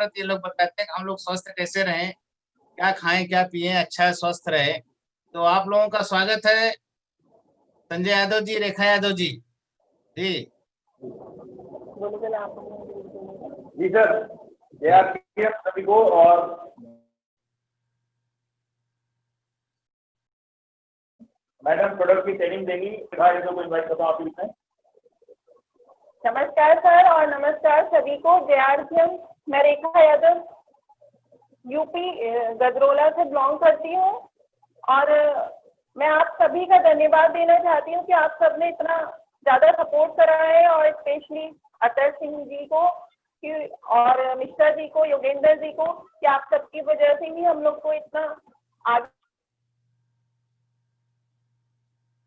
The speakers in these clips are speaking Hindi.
डॉक्टर ये लोग बताते हैं कि हम लोग स्वस्थ कैसे रहें, क्या खाएँ, क्या पिएँ, अच्छा स्वस्थ रहे। तो आप लोगों का स्वागत है, संजय यादव जी, रेखा यादव जी। जी। जी सर, JRPF सभी को और मैडम प्रोडक्ट की ट्रेनिंग देंगी, को इनवाइट करता हूँ आप इसमें। नमस्कार सर और नमस्कार सभी को। JRPF, मैं रेखा यादव यूपी गजरोला से बिलोंग करती हूँ और मैं आप सभी का धन्यवाद देना चाहती हूँ कि आप सबने इतना ज़्यादा सपोर्ट करा है और स्पेशली अतर सिंह जी को और मिश्रा जी को, योगेंद्र जी को, कि आप सबकी वजह से ही हम लोग को इतना आगे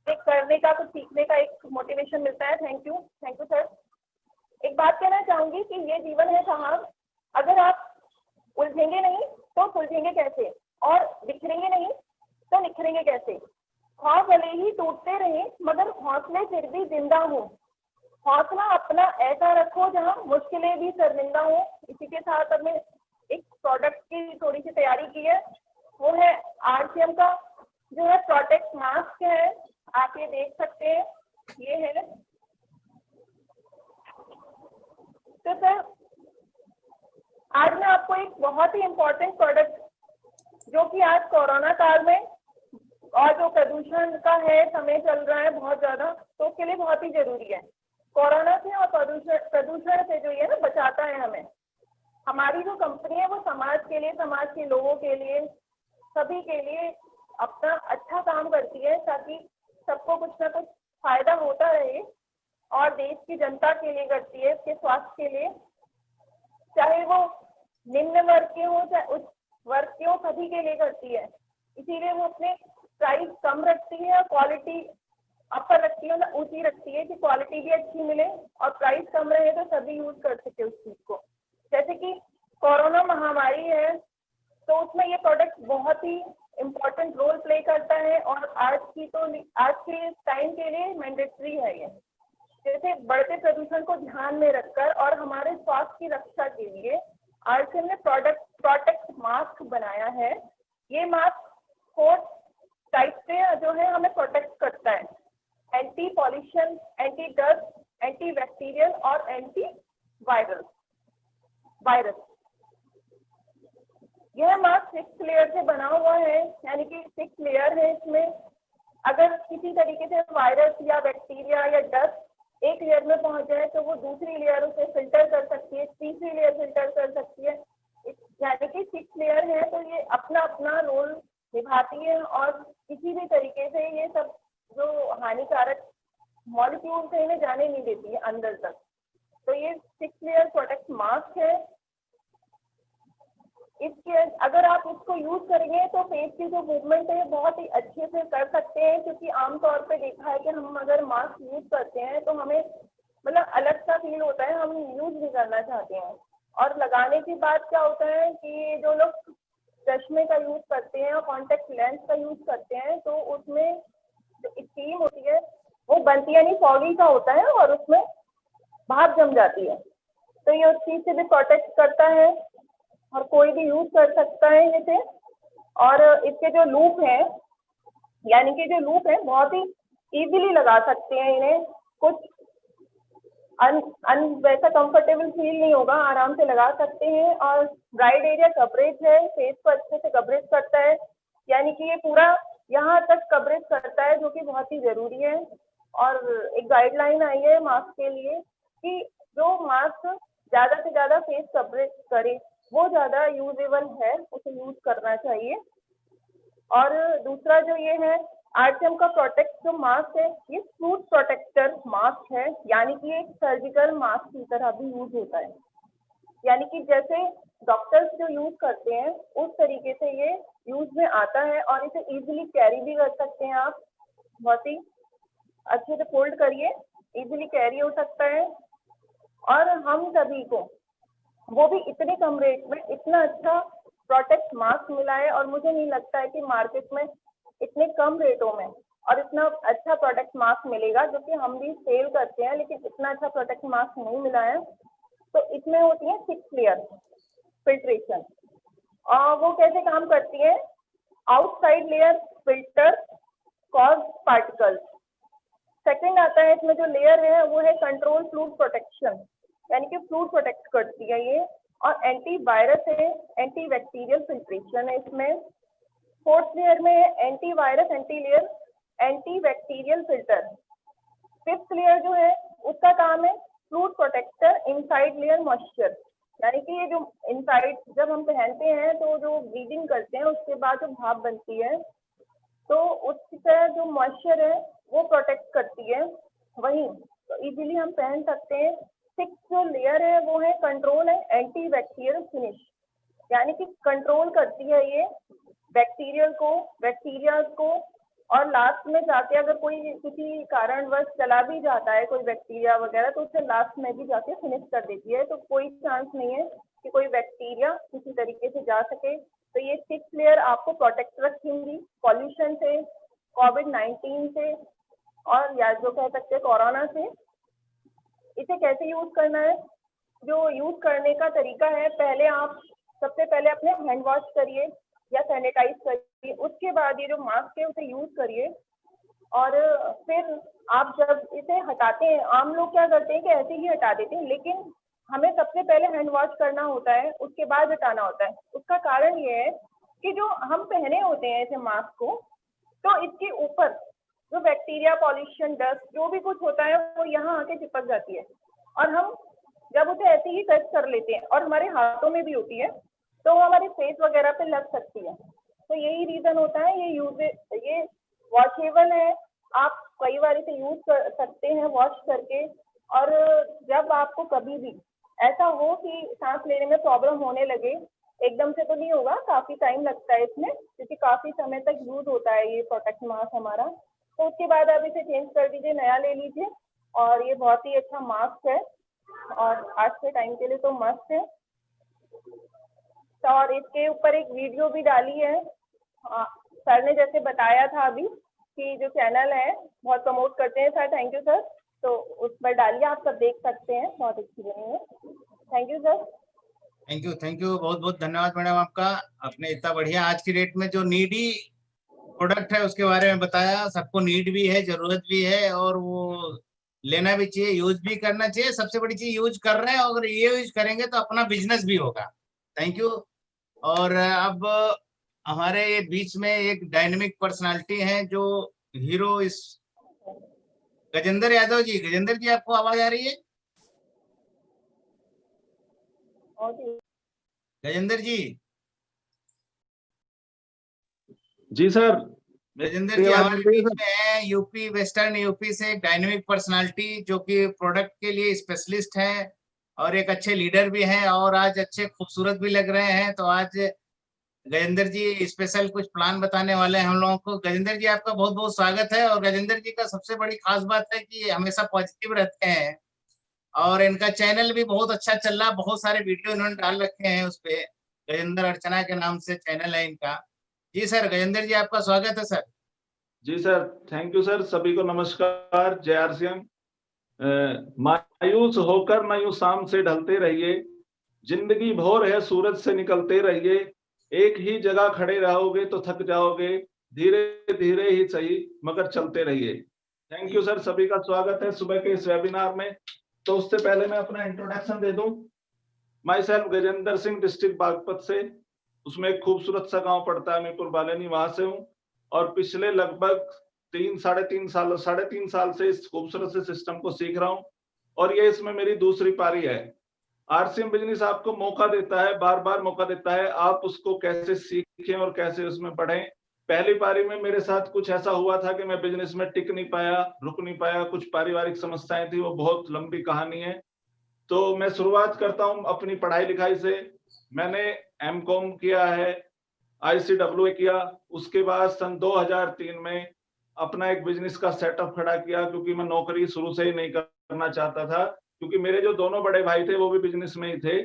करने का, कुछ सीखने का एक मोटिवेशन मिलता है। Thank you sir. एक बात कहना चाहूंगी कि ये जीवन है साहब, अगर आप उलझेंगे नहीं तो सुलझेंगे कैसे, और बिखरेंगे नहीं तो निखरेंगे कैसे। ख्वाब भले ही टूटते रहे मगर हौसले फिर भी जिंदा हो। हौसला अपना ऐसा रखो जहाँ मुश्किलें भी शर्मिंदा हो। इसी के साथ हमने एक प्रोडक्ट की थोड़ी सी तैयारी की है, वो है RCM का जो है प्रोटेक्ट मास्क है। आप ये देख सकते हैं, ये है। तो सर आज मैं आपको एक बहुत ही इम्पोर्टेंट प्रोडक्ट, जो कि आज कोरोना काल में और जो प्रदूषण का है समय चल रहा है बहुत ज़्यादा, तो उसके लिए बहुत ही जरूरी है। कोरोना से और प्रदूषण से जो ये ना बचाता है हमें। हमारी जो कंपनी है वो समाज के लिए, समाज के लोगों के लिए, सभी के लिए अपना अच्छा काम करती है ताकि सबको कुछ ना कुछ फायदा होता रहे, और देश की जनता के लिए करती है, उसके स्वास्थ्य के लिए, चाहे वो निम्न वर्ग के हो चाहे उच्च वर्ग के हो, सभी के लिए करती है। इसीलिए वो अपने प्राइस कम रखती है और क्वालिटी अपर रखती है, मतलब ऊंची रखती है कि क्वालिटी भी अच्छी मिले और प्राइस कम रहे तो सभी यूज कर सके उस चीज को। जैसे कि कोरोना महामारी है तो उसमें ये प्रोडक्ट बहुत ही इम्पोर्टेंट रोल प्ले करता है और आज के टाइम के लिए मैंडेटरी है ये। जैसे बढ़ते प्रदूषण को ध्यान में रखकर और हमारे स्वास्थ्य की रक्षा के लिए RCM ने प्रोटेक्ट मास्क बनाया है। ये मास्क 4 टाइप से जो है हमें प्रोटेक्ट करता है, anti pollution, anti dust, anti bacterial और एंटी वायरस। यह मास्क 6 लेयर से बना हुआ है, यानी कि 6 लेयर है इसमें। अगर किसी तरीके से वायरस या बैक्टीरिया या डस्ट एक लेयर में पहुंच जाए तो वो दूसरी लेयर उसे फिल्टर कर सकती है, तीसरी लेयर फिल्टर कर सकती है, यानी कि 6 लेयर है। तो ये अपना अपना रोल निभाती है और किसी भी तरीके से ये सब जो हानिकारक मॉलिक्यूल्स है इन्हें जाने नहीं देती है अंदर तक। तो ये 6 लेयर प्रोटेक्ट मास्क है। इसके अगर आप इसको यूज करेंगे तो फेस की जो मूवमेंट है बहुत ही अच्छे से कर सकते हैं, क्योंकि आमतौर पे देखा है कि हम अगर मास्क यूज करते हैं तो हमें मतलब अलग सा फील होता है, हम यूज नहीं करना चाहते हैं। और लगाने के बाद क्या होता है कि जो लोग चश्मे का यूज करते हैं और कॉन्टेक्ट लेंस का यूज करते हैं तो उसमें जो स्टीम होती है वो बनती है, यानी फॉगी का होता है और उसमें भाप जम जाती है। तो ये उस चीज से भी प्रोटेक्ट करता है और कोई भी यूज कर सकता है इसे। और इसके जो लूप है, यानी कि जो लूप है बहुत ही इजीली लगा सकते हैं इन्हें, कुछ वैसा कंफर्टेबल फील नहीं होगा, आराम से लगा सकते हैं। और ब्राइट एरिया कवरेज है, फेस को अच्छे से कवरेज करता है, यानी कि ये पूरा यहाँ तक कवरेज करता है, जो कि बहुत ही जरूरी है। और एक गाइडलाइन आई है मास्क के लिए कि जो मास्क ज्यादा से ज्यादा फेस कवरेज करे वो ज्यादा यूजेबल है, उसे यूज करना चाहिए। और दूसरा जो ये है RCM का प्रोटेक्ट जो मास्क है, ये फ्रूट प्रोटेक्टर मास्क है, यानी कि एक सर्जिकल मास्क की तरह भी यूज होता है। यानी कि जैसे डॉक्टर्स जो यूज करते हैं उस तरीके से ये यूज में आता है और इसे इजीली कैरी भी कर सकते हैं आप। बहुत ही अच्छे से फोल्ड करिए, इजीली कैरी हो सकता है। और हम सभी को वो भी इतने कम रेट में इतना अच्छा प्रोटेक्ट मास्क मिला है, और मुझे नहीं लगता है कि मार्केट में इतने कम रेटों में और इतना अच्छा प्रोटेक्ट मास्क मिलेगा, जो कि हम भी सेल करते हैं, लेकिन इतना अच्छा प्रोटेक्ट मास्क नहीं मिला है। तो इसमें होती है 6 लेयर, फिल्ट्रेशन। वो कैसे काम करती है? Outside layer filter cause particles. Second आता है इसमें जो लेयर है वो है कंट्रोल फ्लूइड प्रोटेक्शन, यानी कि फ्लूइड प्रोटेक्ट करती है ये। और एंटीवायरस है, एंटी बैक्टीरियल फिल्ट्रेशन है इसमें। फोर्थ लेयर में है antivirus, antibacterial filter. Fifth layer जो है उसका काम है fluid protector inside layer moisture, यानी कि ये जो इनसाइड जब हम पहनते हैं तो जो ब्रीदिंग करते हैं उसके बाद जो भाप बनती है तो उसकी तरह जो मॉइस्चर है वो प्रोटेक्ट करती है वही, तो इजीली हम पहन सकते हैं। सिक्स जो लेयर है वो है कंट्रोल है एंटी बैक्टीरियल फिनिश, यानी कि कंट्रोल करती है ये बैक्टीरिया को। और लास्ट में जाके अगर कोई किसी कारणवश चला भी जाता है कोई बैक्टीरिया वगैरह तो उसे लास्ट में भी जाके फिनिश कर देती है, तो कोई चांस नहीं है कि कोई बैक्टीरिया किसी तरीके से जा सके। तो ये 6 लेयर आपको प्रोटेक्ट रखेंगी पॉल्यूशन से, कोविड-19 से और या जो कह सकते हैं कोरोना से। इसे कैसे यूज करना है? जो यूज करने का तरीका है, पहले आप सबसे पहले अपने हैंड वॉश करिए या सैनिटाइज करिए, उसके बाद ये जो मास्क है उसे यूज करिए। और फिर आप जब इसे हटाते हैं, आम लोग क्या करते हैं कि ऐसे ही हटा देते हैं, लेकिन हमें सबसे पहले हैंड वॉश करना होता है, उसके बाद हटाना होता है। उसका कारण ये है कि जो हम पहने होते हैं ऐसे मास्क को, तो इसके ऊपर जो बैक्टीरिया, पॉल्यूशन, डस्ट जो भी कुछ होता है वो यहाँ आके चिपक जाती है, और हम जब उसे ऐसे ही टच कर लेते हैं और हमारे हाथों में भी होती है तो वो हमारे फेस वगैरह पे लग सकती है। तो यही रीजन होता है। ये वॉशेबल है, आप कई बार इसे यूज कर सकते हैं वॉश करके। और जब आपको कभी भी ऐसा हो कि सांस लेने में प्रॉब्लम होने लगे, एकदम से तो नहीं होगा, काफी टाइम लगता है इसमें क्योंकि काफी समय तक यूज होता है ये प्रोटेक्ट मास्क हमारा। तो उसके बाद आप इसे चेंज कर दीजिए, नया ले लीजिए। और ये बहुत ही अच्छा मास्क है और आज के टाइम के लिए तो मस्त है। और इसके ऊपर एक वीडियो भी डाली है, सर ने जैसे बताया था अभी कि जो चैनल है बहुत प्रमोट करते हैं सर, थैंक यू सर। तो उस पर डालिए, आप सब देख सकते हैं, बहुत अच्छी बनी है। Thank you sir. Thank you, बहुत बहुत धन्यवाद मैडम आपका। आपने इतना बढ़िया आज की डेट में जो नीडी प्रोडक्ट है उसके बारे में बताया। सबको नीड भी है, जरूरत भी है, और वो लेना भी चाहिए, यूज भी करना चाहिए। सबसे बड़ी चीज यूज कर रहे हैं, अगर ये यूज करेंगे तो अपना बिजनेस भी होगा। Thank you. और अब हमारे बीच में एक डायनेमिक पर्सनालिटी है जो हीरो इस गजेंद्र यादव जी। गजेंद्र जी, आपको आवाज आ रही है? गजेंद्र जी। जी सर। गजेंद्र जी हमारे बीच में है, यूपी, वेस्टर्न यूपी से एक डायनेमिक पर्सनालिटी जो कि प्रोडक्ट के लिए स्पेशलिस्ट है और एक अच्छे लीडर भी हैं और आज अच्छे खूबसूरत भी लग रहे हैं। तो आज गजेंद्र जी स्पेशल कुछ प्लान बताने वाले हैं हम लोगों को। गजेंद्र जी, आपका बहुत बहुत स्वागत है। और गजेंद्र जी का सबसे बड़ी खास बात है कि हमेशा पॉजिटिव रहते हैं और इनका चैनल भी बहुत अच्छा चल रहा है। बहुत सारे वीडियो इन्होंने डाल रखे हैं उस पे, गजेंद्र अर्चना के नाम से चैनल है इनका। जी सर, गजेंद्र जी आपका स्वागत है सर। जी सर, थैंक यू सर। सभी को नमस्कार, जय आरसीएम। मायूस होकर न यूं शाम से ढलते रहिए, जिंदगी भोर है सूरज से निकलते रहिए, एक ही जगह खड़े रहोगे तो थक जाओगे, धीरे धीरे ही सही मगर चलते रहिए। थैंक यू सर, सभी का स्वागत है सुबह के इस वेबिनार में। तो उससे पहले मैं अपना इंट्रोडक्शन दे दूं। My self Gajendra Singh, district Baghpat से, उसमें एक खूबसूरत सा गांव पड़ता है मीरपुर बालेनी, वहां से हूँ। और पिछले लगभग साढ़े तीन साल से इस खूबसूरत से सिस्टम को सीख रहा हूँ और ये इसमें मेरी दूसरी पारी है। आरसीएम बिजनेस आपको मौका देता है, बार बार मौका देता है, आप उसको कैसे सीखें और कैसे उसमें बढ़ें। पहली पारी में मेरे साथ कुछ ऐसा हुआ था कि मैं बिजनेस में टिक नहीं पाया, रुक नहीं पाया, कुछ पारिवारिक समस्याएं थी, वो बहुत लंबी कहानी है। तो मैं शुरुआत करता हूं अपनी पढ़ाई लिखाई से। मैंने एमकॉम किया है, ICWA किया, उसके बाद सन 2003 में अपना एक बिजनेस का सेटअप खड़ा किया, क्योंकि मैं नौकरी शुरू से ही नहीं करना चाहता था, क्योंकि मेरे जो दोनों बड़े भाई थे वो भी बिजनेस में ही थे।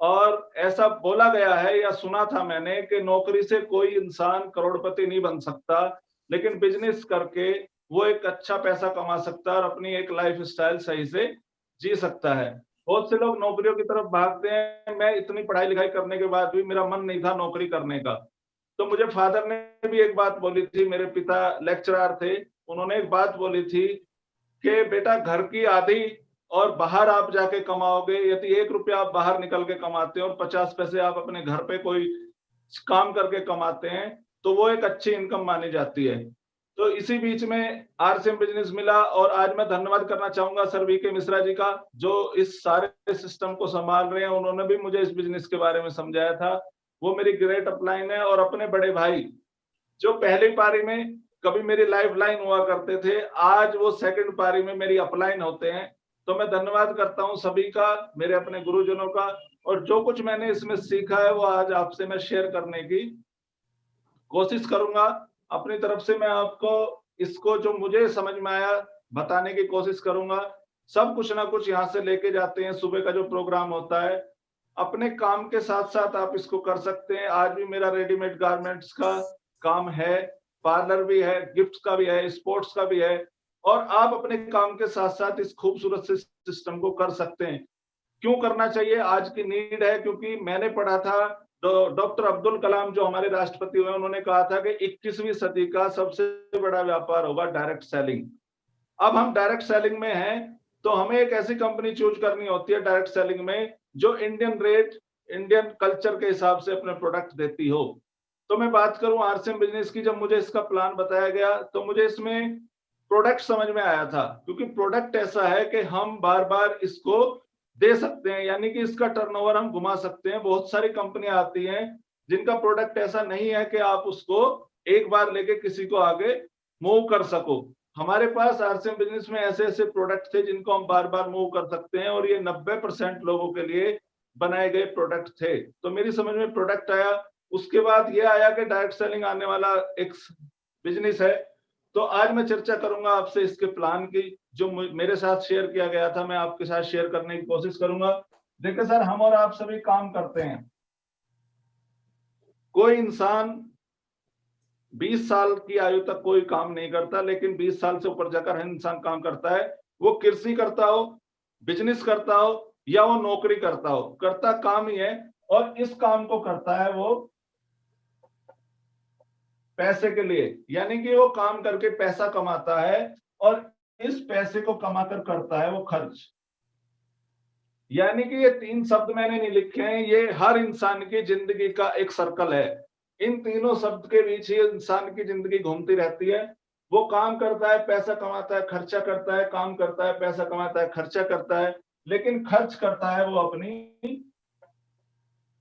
और ऐसा बोला गया है या सुना था मैंने कि नौकरी से कोई इंसान करोड़पति नहीं बन सकता, लेकिन बिजनेस करके वो एक अच्छा पैसा कमा सकता है और अपनी एक लाइफ स्टाइल सही से जी सकता है। बहुत से लोग नौकरियों की तरफ भागते हैं। मैं इतनी पढ़ाई लिखाई करने के बाद भी मेरा मन नहीं था नौकरी करने का। तो मुझे फादर ने भी एक बात बोली थी, मेरे पिता लेक्चरर थे, उन्होंने एक बात बोली थी कि बेटा घर की आधी और बाहर आप जाके कमाओगे, यदि 1 रुपया आप बाहर निकल के कमाते हो और 50 पैसे आप अपने घर पे कोई काम करके कमाते हैं, तो वो एक अच्छी इनकम मानी जाती है। तो इसी बीच में आरसीएम बिजनेस मिला और आज मैं धन्यवाद करना चाहूंगा सर वीके मिश्रा जी का, जो इस सारे सिस्टम को संभाल रहे हैं। उन्होंने भी मुझे इस बिजनेस के बारे में समझाया था। वो मेरी ग्रेट अपलाइन है। और अपने बड़े भाई जो पहली पारी में कभी मेरी लाइफ लाइन हुआ करते थे, आज वो सेकंड पारी में मेरी अपलाइन होते हैं। तो मैं धन्यवाद करता हूं सभी का, मेरे अपने गुरुजनों का। और जो कुछ मैंने इसमें सीखा है वो आज आपसे मैं शेयर करने की कोशिश करूंगा। अपनी तरफ से मैं आपको इसको जो मुझे समझ में आया बताने की कोशिश करूंगा। सब कुछ ना कुछ यहाँ से लेके जाते हैं। सुबह का जो प्रोग्राम होता है, अपने काम के साथ साथ आप इसको कर सकते हैं। आज भी मेरा रेडीमेड गारमेंट्स का काम है, पार्लर भी है, गिफ्ट का भी है, स्पोर्ट्स का भी है। और आप अपने काम के साथ साथ इस खूबसूरत से सिस्टम को कर सकते हैं। क्यों करना चाहिए? आज की नीड है, क्योंकि मैंने पढ़ा था डॉक्टर अब्दुल कलाम जो हमारे राष्ट्रपति हुए, उन्होंने कहा था कि 21वीं सदी का सबसे बड़ा व्यापार होगा डायरेक्ट सेलिंग। अब हम डायरेक्ट सेलिंग में हैं, तो हमें एक ऐसी कंपनी चूज करनी होती है डायरेक्ट सेलिंग में जो इंडियन रेट, इंडियन कल्चर के हिसाब से अपने प्रोडक्ट देती हो। तो मैं बात करूं आरसीएम बिजनेस की, जब मुझे इसका प्लान बताया गया तो मुझे इसमें प्रोडक्ट समझ में आया था, क्योंकि प्रोडक्ट ऐसा है कि हम बार बार इसको दे सकते हैं, यानी कि इसका टर्नओवर हम घुमा सकते हैं। बहुत सारी कंपनियां आती हैं जिनका प्रोडक्ट ऐसा नहीं है कि आप उसको एक बार लेके किसी को आगे मूव कर सको। हमारे पास आरसीएम बिजनेस में ऐसे ऐसे प्रोडक्ट थे जिनको हम बार बार मूव कर सकते हैं, और ये 90% लोगों के लिए बनाए गए प्रोडक्ट थे। तो मेरी समझ में प्रोडक्ट आया। उसके बाद ये आया कि डायरेक्ट सेलिंग आने वाला एक बिजनेस है। तो आज मैं चर्चा करूंगा आपसे इसके प्लान की, जो मेरे साथ शेयर किया गया था, मैं आपके साथ शेयर करने की कोशिश करूंगा। देखिए सर, हम और आप सभी काम करते हैं। कोई इंसान 20 साल की आयु तक कोई काम नहीं करता, लेकिन 20 साल से ऊपर जाकर हर इंसान काम करता है। वो कृषि करता हो, बिजनेस करता हो, या वो नौकरी करता हो, करता काम ही है। और इस काम को करता है वो पैसे के लिए, यानी कि वो काम करके पैसा कमाता है और इस पैसे को कमाकर करता है वो खर्च। यानी कि ये 3 शब्द मैंने नहीं लिखे हैं, ये हर इंसान की जिंदगी का एक सर्कल है। इन तीनों शब्द के बीच ही इंसान की जिंदगी घूमती रहती है। वो काम करता है, पैसा कमाता है, खर्चा करता है, काम करता है, पैसा कमाता है, खर्चा करता है, लेकिन खर्च करता है वो अपनी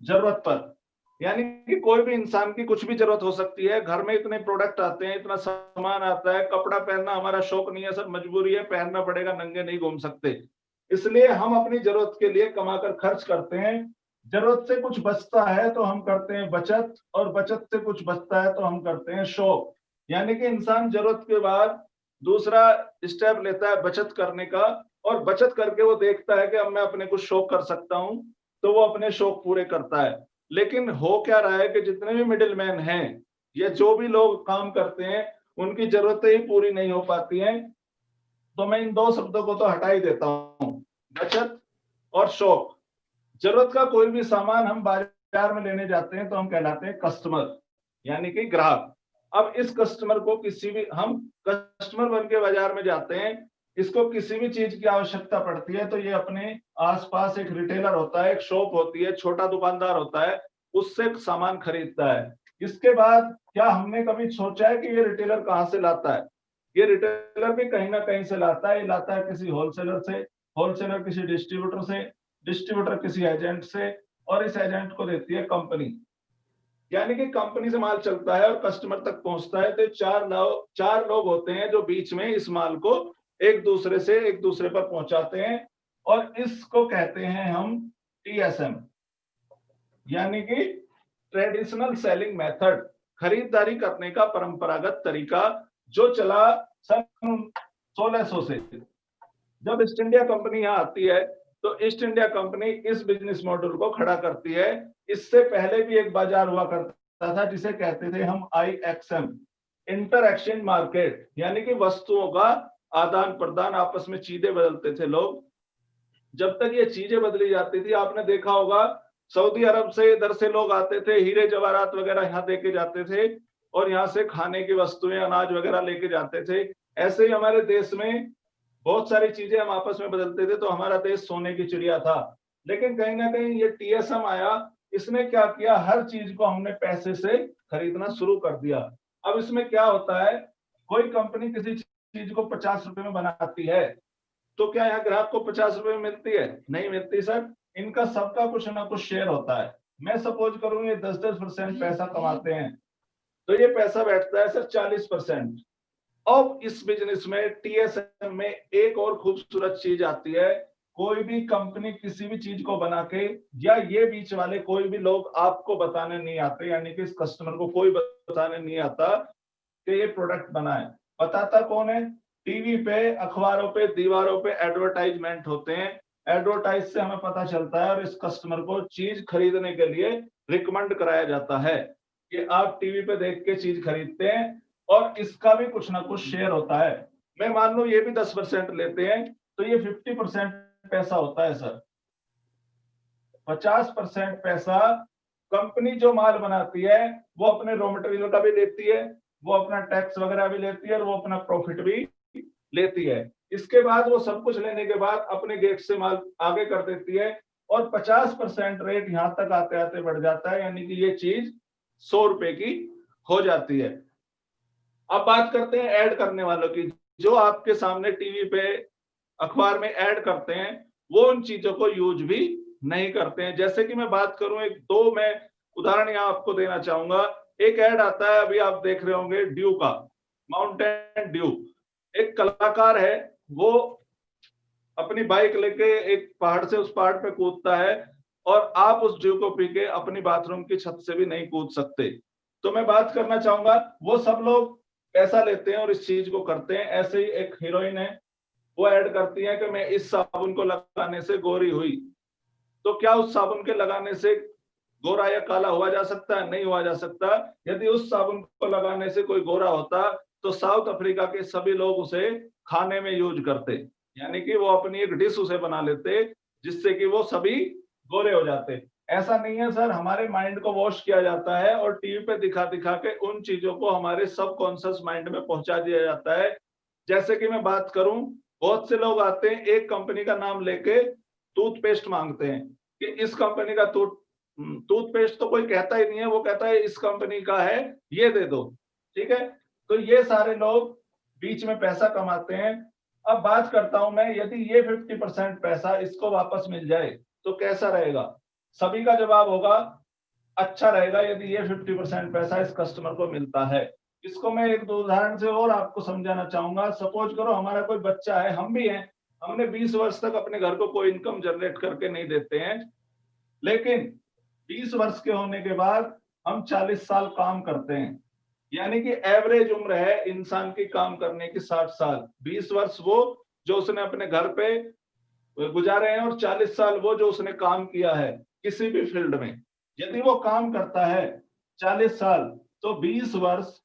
जरूरत पर। यानी कि कोई भी इंसान की कुछ भी जरूरत हो सकती है। घर में इतने प्रोडक्ट आते हैं, इतना सामान आता है, कपड़ा पहनना हमारा शौक नहीं है सर, मजबूरी है, पहनना पड़ेगा, नंगे नहीं घूम सकते। इसलिए हम अपनी जरूरत के लिए कमाकर खर्च करते हैं। जरूरत से कुछ बचता है तो हम करते हैं बचत, और बचत से कुछ बचता है तो हम करते हैं शौक। यानी कि इंसान जरूरत के बाद दूसरा स्टेप लेता है बचत करने का, और बचत करके वो देखता है कि अब मैं अपने कुछ शौक कर सकता हूं, तो वो अपने शौक पूरे करता है। लेकिन हो क्या रहा है कि जितने भी मिडिल मैन हैं, या जो भी लोग काम करते हैं, उनकी जरूरतें ही पूरी नहीं हो पाती हैं। तो मैं इन 2 शब्दों को तो हटा ही देता हूं, बचत और शौक। जरूरत का कोई भी सामान हम बाजार में लेने जाते हैं तो हम कहलाते हैं कस्टमर, यानी कि ग्राहक। अब इस कस्टमर को किसी भी, हम कस्टमर बन के बाजार में जाते हैं, इसको किसी भी चीज की आवश्यकता पड़ती है तो ये अपने आसपास एक रिटेलर होता है, एक शॉप होती है, छोटा दुकानदार होता है, उससे सामान खरीदता है। इसके बाद क्या हमने कभी सोचा है कि ये रिटेलर कहाँ से लाता है? ये रिटेलर भी कहीं ना कहीं से लाता है। ये लाता है किसी होलसेलर से, होलसेलर किसी डिस्ट्रीब्यूटर से, डिस्ट्रीब्यूटर किसी एजेंट से, और इस एजेंट को देती है कंपनी। यानी कि कंपनी से माल चलता है और कस्टमर तक पहुंचता है। तो 4 लोग होते हैं जो बीच में इस माल को एक दूसरे पर पहुंचाते हैं, और इसको कहते हैं हम टीएसएम, यानी कि ट्रेडिशनल सेलिंग मेथड, खरीदारी करने का परंपरागत तरीका, जो चला सन 1600 से। जब ईस्ट इंडिया कंपनी यहाँ आती है तो ईस्ट इंडिया कंपनी इस बिजनेस मॉडल को खड़ा करती है। इससे पहले भी एक बाजार हुआ करता था जिसे कहते थे हम IXM, इंटर एक्सचेंज मार्केट, यानी कि वस्तुओं का आदान प्रदान, आपस में चीजें बदलते थे लोग। जब तक ये चीजें बदली जाती थी, आपने देखा होगा सऊदी अरब से इधर से लोग आते थे, हीरे जवाहरात वगैरह यहाँ देके जाते थे और यहाँ से खाने की वस्तुएं, अनाज वगैरह लेके जाते थे। ऐसे ही हमारे देश में बहुत सारी चीजें हम आपस में बदलते थे, तो हमारा देश सोने की चिड़िया था। लेकिन कहीं ना कहीं ये TSM आया, इसने क्या किया, हर चीज को हमने पैसे से खरीदना शुरू कर दिया। अब इसमें क्या होता है, कोई कंपनी किसी चीज को 50 रुपए में बनाती है, तो क्या यहाँ ग्राहक को 50 रुपए में मिलती है? नहीं मिलती सर। इनका सबका कुछ ना कुछ शेयर होता है। मैं सपोज करूँ ये 10-10% पैसा कमाते हैं, तो ये पैसा बैठता है सर 40%। अब इस बिजनेस में TSM में एक और खूबसूरत चीज आती है, कोई भी कंपनी किसी भी चीज को बना के, या ये बीच वाले कोई भी लोग आपको बताने नहीं आते, यानी कि इस कस्टमर को कोई बताने नहीं आता कि ये प्रोडक्ट बना है। बताता कौन है? टीवी पे, अखबारों पे, दीवारों पे एडवर्टाइजमेंट होते हैं। एडवर्टाइज से हमें पता चलता है और इस कस्टमर को चीज खरीदने के लिए रिकमेंड कराया जाता है कि आप टीवी पे देख के चीज खरीदते हैं और इसका भी कुछ ना कुछ शेयर होता है। मैं मान लो ये भी 10% लेते हैं, तो ये 50% पैसा होता है सर। 50% पैसा कंपनी जो माल बनाती है वो अपने रॉ मटेरियल का भी लेती है, वो अपना टैक्स वगैरह भी लेती है और वो अपना प्रॉफिट भी लेती है। इसके बाद वो सब कुछ लेने के बाद अपने गेट से माल आगे कर देती है और 50% रेट यहां तक आते आते बढ़ जाता है, यानी कि ये चीज 100 रुपए की हो जाती है। अब बात करते हैं ऐड करने वालों की। जो आपके सामने टीवी पे, अखबार में ऐड करते हैं, वो उन चीजों को यूज भी नहीं करते हैं। जैसे कि मैं बात करूं, एक दो मैं उदाहरण यहां आपको देना चाहूंगा। एक ऐड आता है, अभी आप देख रहे होंगे ड्यू का, माउंटेन ड्यू। एक कलाकार है, वो अपनी बाइक लेके एक पहाड़ से उस पहाड़ पे कूदता है और आप उस ड्यू को पी के अपनी बाथरूम की छत से भी नहीं कूद सकते। तो मैं बात करना चाहूंगा, वो सब लोग पैसा लेते हैं और इस चीज को करते हैं। ऐसे ही एक हीरोइन है, वो ऐड करती है कि मैं इस साबुन को लगाने से गोरी हुई। तो क्या उस साबुन के लगाने से गोरा या काला हुआ जा सकता है? नहीं हुआ जा सकता। यदि उस साबुन को लगाने से कोई गोरा होता तो साउथ अफ्रीका के सभी लोग उसे खाने में यूज करते, यानी कि वो अपनी एक डिश उसे बना लेते जिससे कि वो सभी गोरे हो जाते। ऐसा नहीं है सर, हमारे माइंड को वॉश किया जाता है और टीवी पे दिखा दिखा के उन चीजों को हमारे सबकॉन्शियस माइंड में पहुंचा दिया जाता है। जैसे कि मैं बात करूं, बहुत से लोग आते हैं एक कंपनी का नाम लेके टूथपेस्ट मांगते हैं कि इस कंपनी का टूथपेस्ट तो कोई कहता ही नहीं है, वो कहता है इस कंपनी का है, ये दे दो। ठीक है, तो ये सारे लोग बीच में पैसा कमाते हैं। अब बात करता हूं मैं, यदि ये 50% पैसा इसको वापस मिल जाए तो कैसा रहेगा? सभी का जवाब होगा अच्छा रहेगा यदि ये 50% पैसा इस कस्टमर को मिलता है। इसको मैं एक दो उदाहरण से और आपको समझाना चाहूंगा। सपोज करो हमारा कोई बच्चा है, हम भी हैं, हमने 20 वर्ष तक अपने घर को कोई इनकम जनरेट करके नहीं देते हैं, लेकिन 20 वर्ष के होने के बाद हम 40 साल काम करते हैं, यानी कि एवरेज उम्र है इंसान की काम करने की 60 साल। 20 वर्ष वो जो उसने अपने घर पे गुजारे हैं और 40 साल वो जो उसने काम किया है किसी भी फील्ड में। यदि वो काम करता है 40 साल, तो 20 वर्ष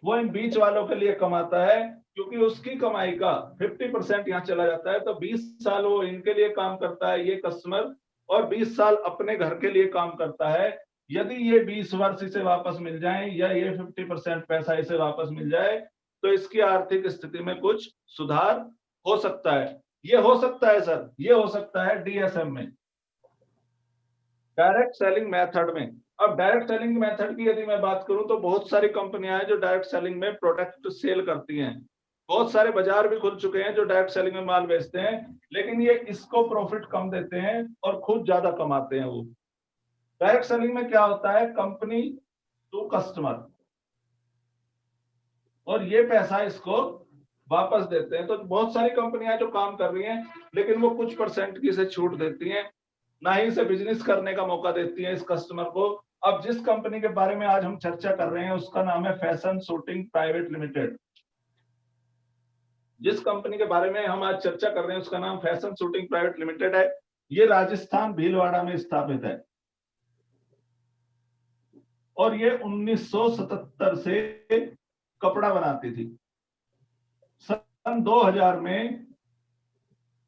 वो इन बीच वालों के लिए कमाता है, क्योंकि उसकी कमाई का 50% यहाँ चला जाता है। तो 20 साल वो इनके लिए काम करता है, ये कस्टमर, और 20 साल अपने घर के लिए काम करता है। यदि ये 20 वर्ष इसे वापस मिल जाए या ये 50% पैसा इसे वापस मिल जाए, तो इसकी आर्थिक स्थिति में कुछ सुधार हो सकता है। ये हो सकता है सर, ये हो सकता है DSM में, डायरेक्ट सेलिंग मेथड में। अब डायरेक्ट सेलिंग मेथड की यदि मैं बात करूं, तो बहुत सारी कंपनियां हैं जो डायरेक्ट सेलिंग में प्रोडक्ट सेल करती हैं। बहुत सारे बाजार भी खुल चुके हैं जो डायरेक्ट सेलिंग में माल बेचते हैं, लेकिन ये इसको प्रॉफिट कम देते हैं और खुद ज्यादा कमाते हैं। वो डायरेक्ट सेलिंग में क्या होता है, कंपनी टू कस्टमर, और ये पैसा इसको वापस देते हैं। तो बहुत सारी कंपनियां जो काम कर रही हैं, लेकिन वो कुछ परसेंट की से छूट देती हैं, ना ही इसे बिजनेस करने का मौका देती है इस कस्टमर को। अब जिस कंपनी के बारे में आज हम चर्चा कर रहे हैं उसका नाम है फैशन शूटिंग प्राइवेट लिमिटेड। जिस कंपनी के बारे में हम आज चर्चा कर रहे हैं उसका नाम फैशन शूटिंग प्राइवेट लिमिटेड है। ये राजस्थान भीलवाड़ा में स्थापित है और ये 1977 से कपड़ा बनाती थी। सन 2000 में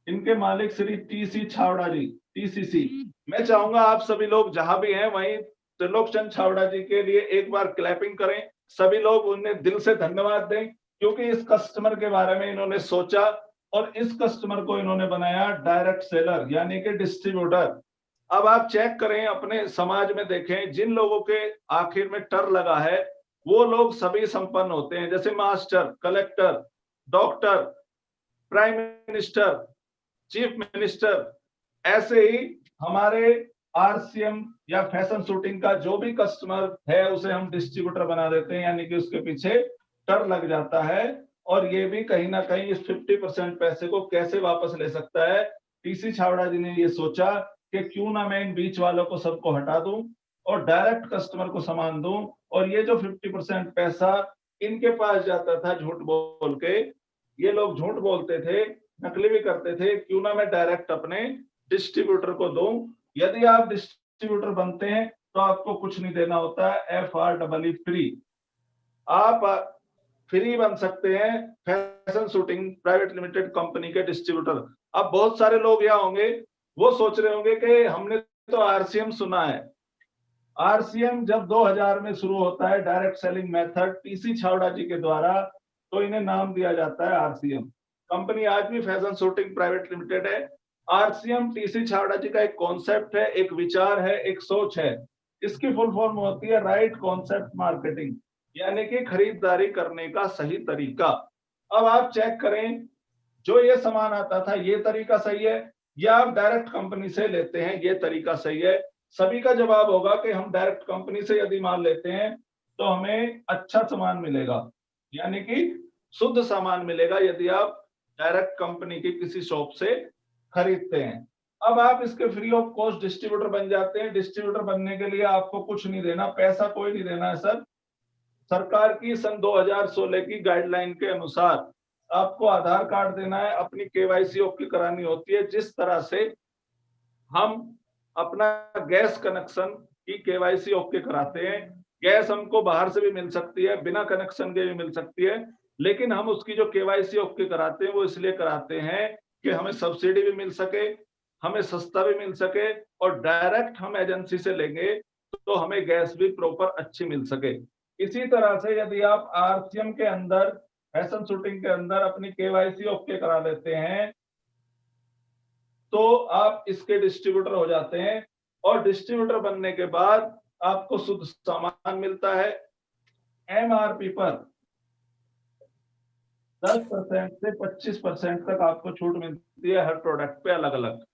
इनके मालिक श्री टीसी छावड़ा जी, टीसीसी। मैं चाहूंगा आप सभी लोग जहां भी हैं वहीं त्रिलोक चंद छावड़ा जी के लिए एक बार क्लैपिंग करें। सभी लोग उन्हें दिल से धन्यवाद दें, क्योंकि इस कस्टमर के बारे में इन्होंने सोचा और इस कस्टमर को इन्होंने बनाया डायरेक्ट सेलर यानी कि डिस्ट्रीब्यूटर। अब आप चेक करें, अपने समाज में देखें, जिन लोगों के आखिर में टर लगा है वो लोग सभी संपन्न होते हैं, जैसे master, collector, doctor, prime minister, chief minister. ऐसे ही हमारे आरसीएम या फैशन शूटिंग का जो भी कस्टमर है उसे हम डिस्ट्रीब्यूटर बना देते हैं, यानी कि उसके पीछे टर लग जाता है। और ये भी कहीं ना कहीं इस 50% पैसे को कैसे वापस ले सकता है, टीसी छावड़ा जी ने ये सोचा कि क्यों ना मैं इन बीच वालों को सबको हटा दूं और डायरेक्ट कस्टमर को सामान दूं। और ये जो 50% पैसा इनके पास जाता था झूठ बोल के, ये लोग झूठ बोलते थे, नकली भी करते थे, क्यों ना मैं डायरेक्ट अपने डिस्ट्रीब्यूटर को दूं। यदि आप डिस्ट्रीब्यूटर बनते हैं तो आपको कुछ नहीं देना होता है, FREE फ्री। आप फ्री बन सकते हैं fashion shooting private limited company के डिस्ट्रीब्यूटर। अब बहुत सारे लोग यहाँ होंगे, वो सोच रहे होंगे कि हमने तो आरसीएम सुना है। आरसीएम जब 2000 में शुरू होता है, डायरेक्ट सेलिंग मेथड टीसी छावड़ा जी के द्वारा, तो इन्हें नाम दिया जाता है आरसीएम। कंपनी आज भी फैशन शूटिंग प्राइवेट लिमिटेड है। आरसीएम टीसी छावड़ा जी का एक कॉन्सेप्ट है, एक विचार है, एक सोच है। इसकी फुल फॉर्म होती है राइट कॉन्सेप्ट मार्केटिंग, यानी कि खरीदारी करने का सही तरीका। अब आप चेक करें, जो ये सामान आता था ये तरीका सही है या आप डायरेक्ट कंपनी से लेते हैं ये तरीका सही है? सभी का जवाब होगा कि हम डायरेक्ट कंपनी से यदि माल लेते हैं तो हमें अच्छा सामान मिलेगा, यानी कि शुद्ध सामान मिलेगा यदि आप डायरेक्ट कंपनी की किसी शॉप से खरीदते हैं। अब आप इसके फ्री ऑफ कॉस्ट डिस्ट्रीब्यूटर बन जाते हैं। डिस्ट्रीब्यूटर बनने के लिए आपको कुछ नहीं देना, पैसा कोई नहीं देना है सर। सरकार की सन 2016 की गाइडलाइन के अनुसार आपको आधार कार्ड देना है, अपनी केवाईसी ओके करानी होती है। जिस तरह से हम अपना गैस कनेक्शन की केवाईसी ओके कराते हैं, गैस हमको बाहर से भी मिल सकती है, बिना कनेक्शन के भी मिल सकती है, लेकिन हम उसकी जो केवाईसी ओके कराते हैं वो इसलिए कराते हैं कि हमें सब्सिडी भी मिल सके, हमें सस्ता भी मिल सके, और डायरेक्ट हम एजेंसी से लेंगे तो हमें गैस भी प्रॉपर अच्छी मिल सके। इसी तरह से यदि आप आरसीएम के अंदर, फैशन शूटिंग के अंदर अपनी केवाईसी ओके करा लेते हैं तो आप इसके डिस्ट्रीब्यूटर हो जाते हैं। और डिस्ट्रीब्यूटर बनने के बाद आपको शुद्ध सामान मिलता है। एमआरपी पर 10% से 25% तक आपको छूट मिलती है हर प्रोडक्ट पे अलग अलग।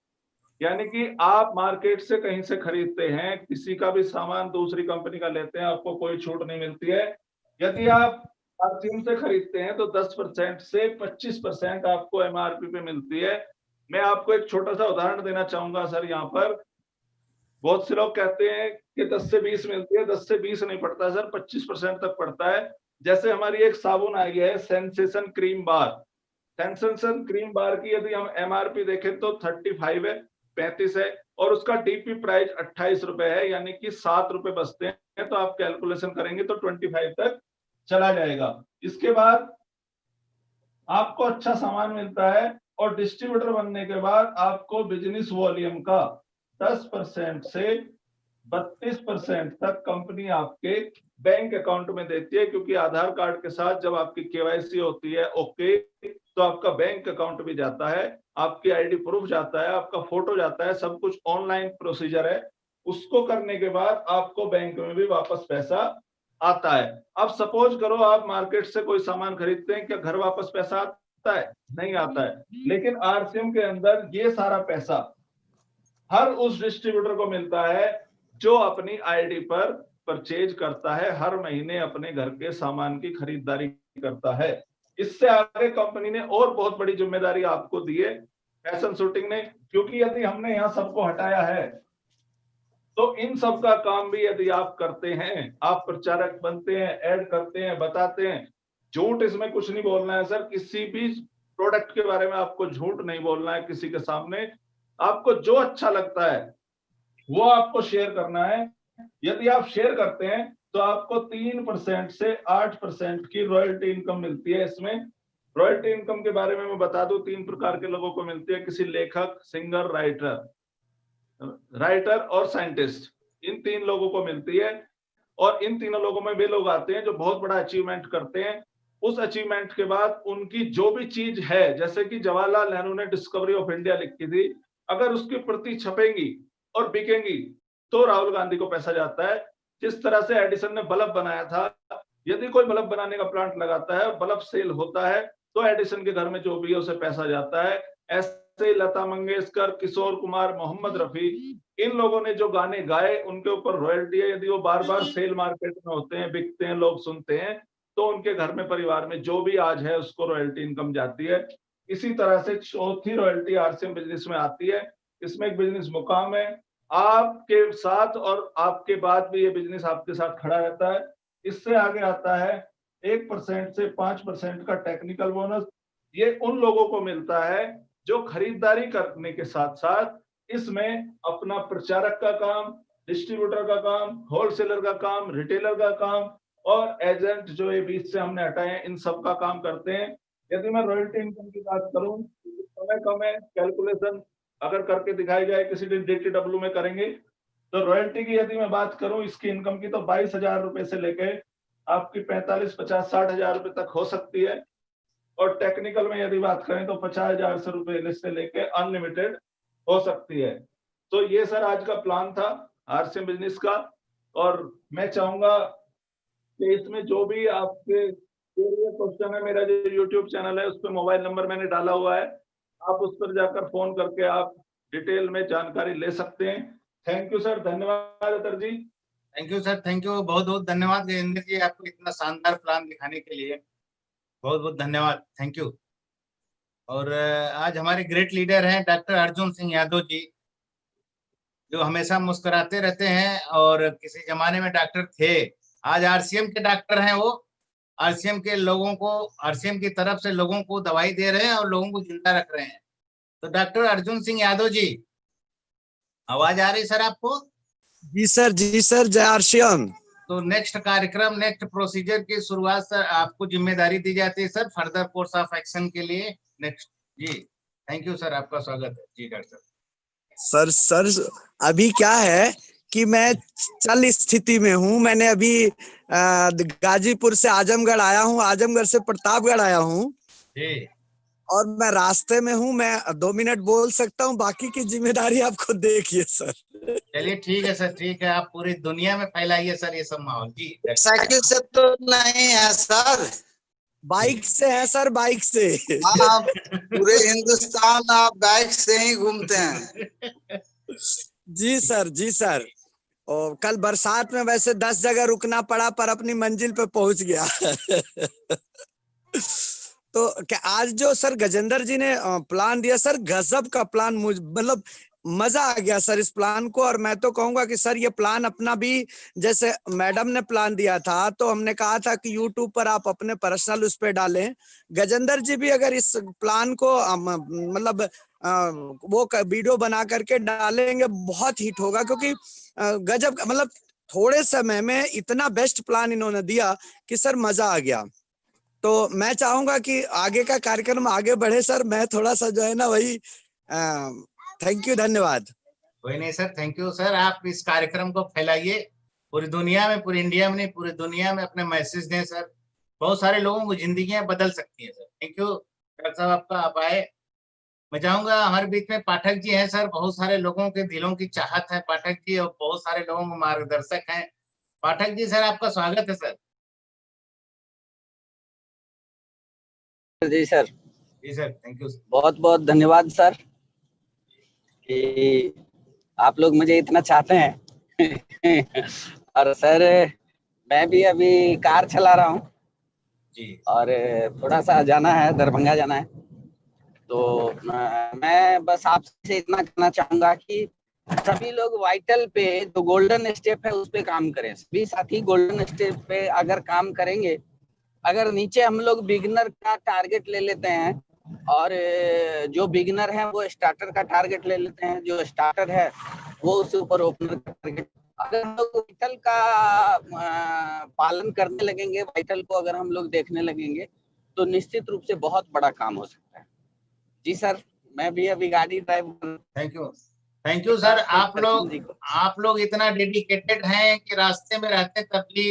यानी कि आप मार्केट से कहीं से खरीदते हैं, किसी का भी सामान दूसरी कंपनी का लेते हैं, आपको कोई छूट नहीं मिलती है। यदि आप आरसीएम से खरीदते हैं तो 10% से 25% आपको एमआरपी पे मिलती है। मैं आपको एक छोटा सा उदाहरण देना चाहूंगा सर। यहाँ पर बहुत से लोग कहते हैं कि 10 से 20 मिलती है, 10 से 20 नहीं पड़ता सर, 25% तक पड़ता है। जैसे हमारी एक साबुन आई है सेंसेशन क्रीम बार। सेंसेशन क्रीम बार की यदि हम एमआरपी देखें तो 35 है, 35 है, और उसका डीपी प्राइस 28 रुपए है, यानी कि 7 रुपए बचते हैं। तो आप कैलकुलेशन करेंगे तो 25 तक चला जाएगा। इसके बाद आपको अच्छा सामान मिलता है और डिस्ट्रीब्यूटर बनने के बाद आपको बिजनेस वॉल्यूम का 10% से 32% तक कंपनी आपके बैंक अकाउंट में देती है, क्योंकि आधार कार्ड के साथ जब आपकी केवाईसी होती है ओके, तो आपका बैंक अकाउंट भी जाता है, आपकी आईडी प्रूफ जाता है, आपका फोटो जाता है, सब कुछ ऑनलाइन प्रोसीजर है। उसको करने के बाद आपको बैंक में भी वापस पैसा आता है। अब सपोज करो आप मार्केट से कोई सामान खरीदते हैं, क्या घर वापस पैसा आता है? नहीं आता है। लेकिन आरसीएम के अंदर ये सारा पैसा हर उस डिस्ट्रीब्यूटर को मिलता है जो अपनी आईडी पर परचेज करता है, हर महीने अपने घर के सामान की खरीदारी करता है। इससे आगे कंपनी ने और बहुत बड़ी जिम्मेदारी आपको दी है फैशन शूटिंग ने, क्योंकि यदि हमने यहाँ सबको हटाया है तो इन सब का काम भी यदि आप करते हैं, आप प्रचारक बनते हैं, ऐड करते हैं, बताते हैं। झूठ इसमें कुछ नहीं बोलना है सर, किसी भी प्रोडक्ट के बारे में आपको झूठ नहीं बोलना है किसी के सामने। आपको जो अच्छा लगता है वो आपको शेयर करना है। यदि आप शेयर करते हैं तो आपको 3% से 8% की रॉयल्टी इनकम मिलती है इसमें। रॉयल्टी इनकम के बारे में मैं बता दूं, 3 प्रकार के लोगों को मिलती है, किसी लेखक, सिंगर, राइटर और साइंटिस्ट, इन 3 लोगों को मिलती है। और इन तीनों लोगों में वे लोग आते हैं जो बहुत बड़ा अचीवमेंट करते हैं। उस अचीवमेंट के बाद उनकी जो भी चीज है, जैसे कि जवाहरलाल नेहरू ने डिस्कवरी ऑफ इंडिया लिखी थी, अगर उसकी प्रति छपेंगी और बिकेंगी तो राहुल गांधी को पैसा जाता है। जिस तरह से एडिसन ने बल्ब बनाया था, यदि कोई बल्ब बनाने का प्लांट लगाता है और बल्ब सेल होता है तो एडिसन के घर में जो भी है उसे पैसा जाता है। ऐसे ही लता मंगेशकर, किशोर कुमार, मोहम्मद रफी, इन लोगों ने जो गाने गाए उनके ऊपर रॉयल्टी है। यदि वो बार बार सेल मार्केट में होते हैं, बिकते हैं, लोग सुनते हैं, तो उनके घर में, परिवार में जो भी आज है उसको रॉयल्टी इनकम जाती है। इसी तरह से चौथी रॉयल्टी आरसीएम बिजनेस में आती है। इसमें एक बिजनेस मुकाम है, आपके साथ और आपके बाद भी ये बिजनेस आपके साथ खड़ा रहता है। इससे आगे आता है 1% से 5% का टेक्निकल बोनस। ये उन लोगों को मिलता है जो खरीदारी करने के साथ साथ इसमें अपना प्रचारक का काम, डिस्ट्रीब्यूटर का काम, होलसेलर का काम, रिटेलर का काम और एजेंट जो ये बीच से हमने हटाए हैं, इन सब का काम करते हैं। यदि मैं रॉयल्टी इनकम की बात करूं, समय कम है, कैलकुलेशन अगर करके दिखाई जाए किसी दिन DTW में करेंगे, तो रॉयल्टी की यदि मैं बात करूं इसकी इनकम की, तो 22,000 रुपए से लेके आपकी 45, 50, 60,000 रुपए तक हो सकती है। और टेक्निकल में यदि बात करें तो 50,000 रुपए से लेके अनलिमिटेड हो सकती है। तो ये सर आज का प्लान था आरसीएम बिजनेस का। और मैं चाहूंगा कि इसमें जो भी आपके क्वेश्चन है, मेरा जो यूट्यूब चैनल है उस पर मोबाइल नंबर मैंने डाला हुआ है, आप उस पर जाकर फोन करके आप डिटेल में जानकारी ले सकते हैं। थैंक यू सर, धन्यवाद Atar ji. Thank you sir, thank you, बहुत बहुत धन्यवाद गजेंद्र जी, आपको इतना शानदार प्लान दिखाने के लिए बहुत बहुत धन्यवाद, थैंक यू। और आज हमारे ग्रेट लीडर हैं डॉक्टर अर्जुन सिंह यादव जी, जो हमेशा मुस्कुराते रहते हैं और किसी जमाने में डॉक्टर थे, आज आरसीएम के डॉक्टर हैं। वो आरसीएम के लोगों को, आरसीएम की तरफ से लोगों को दवाई दे रहे हैं और लोगों को जिंदा रख रहे हैं। तो डॉक्टर अर्जुन सिंह यादव जी, आवाज आ रही सर आपको? जी सर, जी सर, जय आरसीएम। तो नेक्स्ट कार्यक्रम, नेक्स्ट प्रोसीजर की शुरुआत सर आपको जिम्मेदारी दी जाती है sir, further course of action के लिए नेक्स्ट। जी थैंक यू सर, आपका स्वागत है जी डॉक्टर सर अभी क्या है कि मैं चल स्थिति में हूँ। मैंने अभी गाजीपुर से आजमगढ़ आया हूँ, आजमगढ़ से प्रतापगढ़ आया हूँ जी, और मैं रास्ते में हूँ। मैं 2 मिनट बोल सकता हूँ, बाकी की जिम्मेदारी आपको देखिए सर। चलिए ठीक है सर, ठीक है, आप पूरी दुनिया में फैलाइए सर ये सब माहौल। जी साइकिल से तो नहीं है सर, बाइक से है सर, बाइक से। आप पूरे हिंदुस्तान आप बाइक से ही घूमते हैं। जी सर, जी सर। और कल बरसात में वैसे 10 जगह रुकना पड़ा पर अपनी मंजिल पे पहुंच गया। तो क्या आज जो सर गजेंद्र जी ने प्लान दिया सर, गजब का प्लान, मतलब मजा आ गया सर इस प्लान को। और मैं तो कहूंगा कि सर ये प्लान अपना भी, जैसे मैडम ने प्लान दिया था तो हमने कहा था कि यूट्यूब पर आप अपने पर्सनल उस पे डालें। गजेंद्र जी भी अगर इस प्लान को मतलब वो वीडियो बना करके डालेंगे, बहुत हिट होगा, क्योंकि गजब, मतलब थोड़े समय में इतना बेस्ट प्लान इन्होंने दिया कि सर मजा आ गया। तो मैं चाहूंगा कि आगे का कार्यक्रम आगे बढ़े सर। मैं थोड़ा सा जो है ना वही, थैंक यू, धन्यवाद। कोई नहीं सर, थैंक यू सर, आप इस कार्यक्रम को फैलाइए पूरी दुनिया में, पूरी इंडिया में नहीं, पूरी दुनिया में अपने मैसेज दें सर। बहुत सारे लोगों की जिंदगियां बदल सकती है सर। थैंक यू डॉक्टर साहब, आपका आप आए। मैं चाहूंगा हमारे बीच में पाठक जी हैं सर, बहुत सारे लोगों के दिलों की चाहत है पाठक जी, और बहुत सारे लोगों के मार्गदर्शक हैं। पाठक जी सर, आपका स्वागत है सर। जी सर, जी सर, थैंक यू। बहुत बहुत धन्यवाद सर कि आप लोग मुझे इतना चाहते हैं। और सर मैं भी अभी कार चला रहा हूँ जी, और थोड़ा सा जाना है, दरभंगा जाना है। तो मैं बस आपसे इतना कहना चाहूंगा कि सभी लोग वाइटल पे जो गोल्डन स्टेप है उस पे काम करें। सभी साथी गोल्डन स्टेप पे अगर काम करेंगे, अगर नीचे हम लोग बिगिनर का टारगेट ले लेते हैं और जो बिगिनर है वो स्टार्टर का टारगेट ले लेते हैं, जो स्टार्टर है वो उससे ऊपर ओपनर का टारगेट, अगर हम लोग वाइटल का पालन करने लगेंगे, वाइटल को अगर हम लोग देखने लगेंगे, तो निश्चित रूप से बहुत बड़ा काम हो सकता है। जी सर, मैं भी अभी गाड़ी ड्राइव कर। Thank you sir. आप लोग इतना डेडिकेटेड हैं कि रास्ते में रहते तब भी